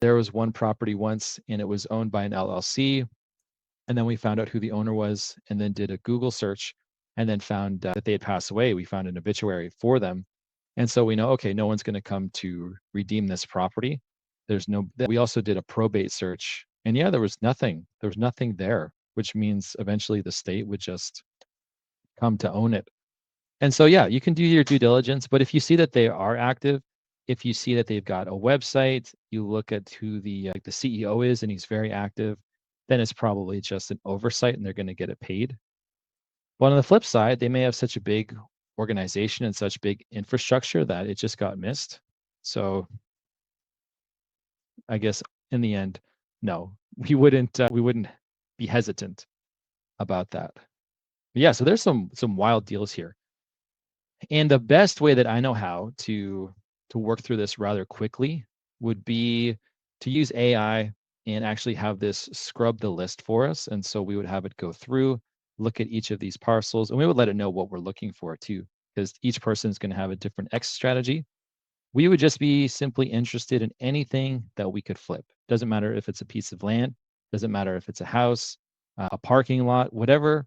There was one property once and it was owned by an LLC. And then we found out who the owner was and then did a Google search and then found that they had passed away. We found an obituary for them. And so we know, okay, no one's going to come to redeem this property. We also did a probate search. And yeah, there was nothing there, which means eventually the state would just come to own it. And so, yeah, you can do your due diligence, but if you see that they are active, if you see that they've got a website, you look at who the CEO is and he's very active, then it's probably just an oversight and they're going to get it paid. But on the flip side, they may have such a big organization and such big infrastructure that it just got missed. So I guess in the end, no, we wouldn't be hesitant about that. But yeah, so there's some wild deals here. And the best way that I know how to work through this rather quickly would be to use AI and actually have this scrub the list for us. And so we would have it go through, look at each of these parcels, and we would let it know what we're looking for too, because each person is going to have a different exit strategy. We would just be simply interested in anything that we could flip. Doesn't matter if it's a piece of land, doesn't matter if it's a house, a parking lot, whatever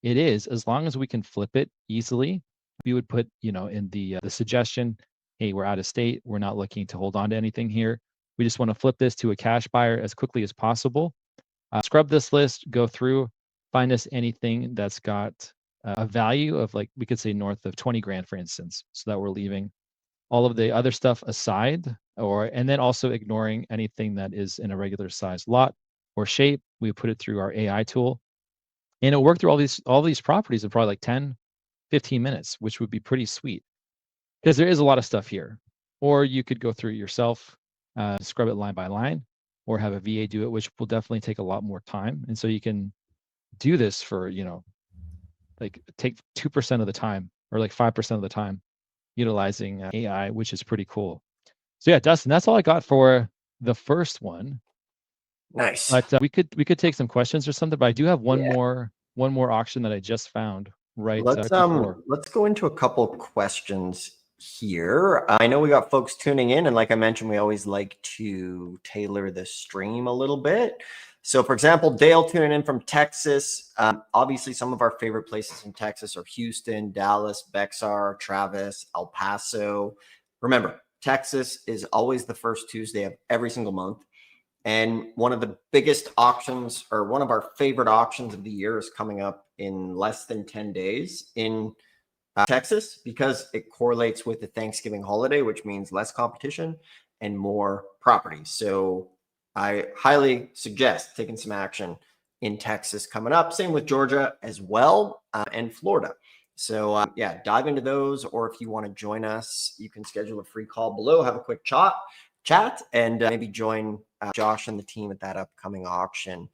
it is, as long as we can flip it easily, we would put, in the suggestion, hey, we're out of state, we're not looking to hold on to anything here. We just want to flip this to a cash buyer as quickly as possible. Scrub this list, go through, find us anything that's got a value of, like, we could say north of 20 grand, for instance, so that we're leaving all of the other stuff aside, and then also ignoring anything that is in a regular size lot or shape. We put it through our AI tool, and it'll work through all these properties in probably like 10, 15 minutes, which would be pretty sweet because there is a lot of stuff here. Or you could go through it yourself, scrub it line by line, or have a VA do it, which will definitely take a lot more time. And so you can do this for, like take 2% of the time or like 5% of the time utilizing AI, which is pretty cool. So yeah, Dustin, that's all I got for the first one. Nice. But we could take some questions or something. But I do have one more auction that I just found before. Let's go into a couple questions here. I know we got folks tuning in, and like I mentioned, we always like to tailor the stream a little bit. So, for example, Dale tuning in from Texas. Obviously, some of our favorite places in Texas are Houston, Dallas, Bexar, Travis, El Paso. Remember, Texas is always the first Tuesday of every single month. And one of the biggest auctions, or one of our favorite auctions of the year, is coming up in less than 10 days in Texas, because it correlates with the Thanksgiving holiday, which means less competition and more properties. So I highly suggest taking some action in Texas coming up. Same with Georgia as well, and Florida. So yeah, dive into those. Or if you want to join us, you can schedule a free call below, have a quick chat, and maybe join Josh and the team at that upcoming auction.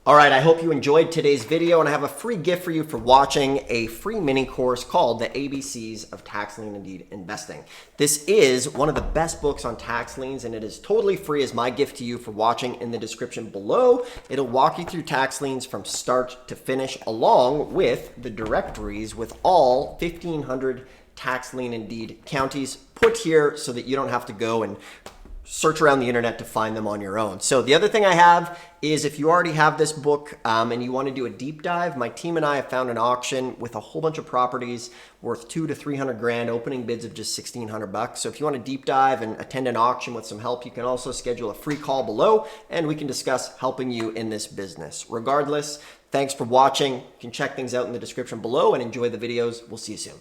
All right, I hope you enjoyed today's video, and I have a free gift for you for watching a free mini course called The ABCs of Tax Lien and Deed Investing. This is one of the best books on tax liens, and it is totally free as my gift to you for watching. In the description below, it'll walk you through tax liens from start to finish, along with the directories with all 1,500 tax lien and deed counties put here so that you don't have to go and search around the internet to find them on your own. So the other thing I have is, if you already have this book and you want to do a deep dive, my team and I have found an auction with a whole bunch of properties worth 200 to 300 grand, opening bids of just $1,600. So if you want to deep dive and attend an auction with some help, you can also schedule a free call below and we can discuss helping you in this business. Regardless, thanks for watching. You can check things out in the description below and enjoy the videos. We'll see you soon.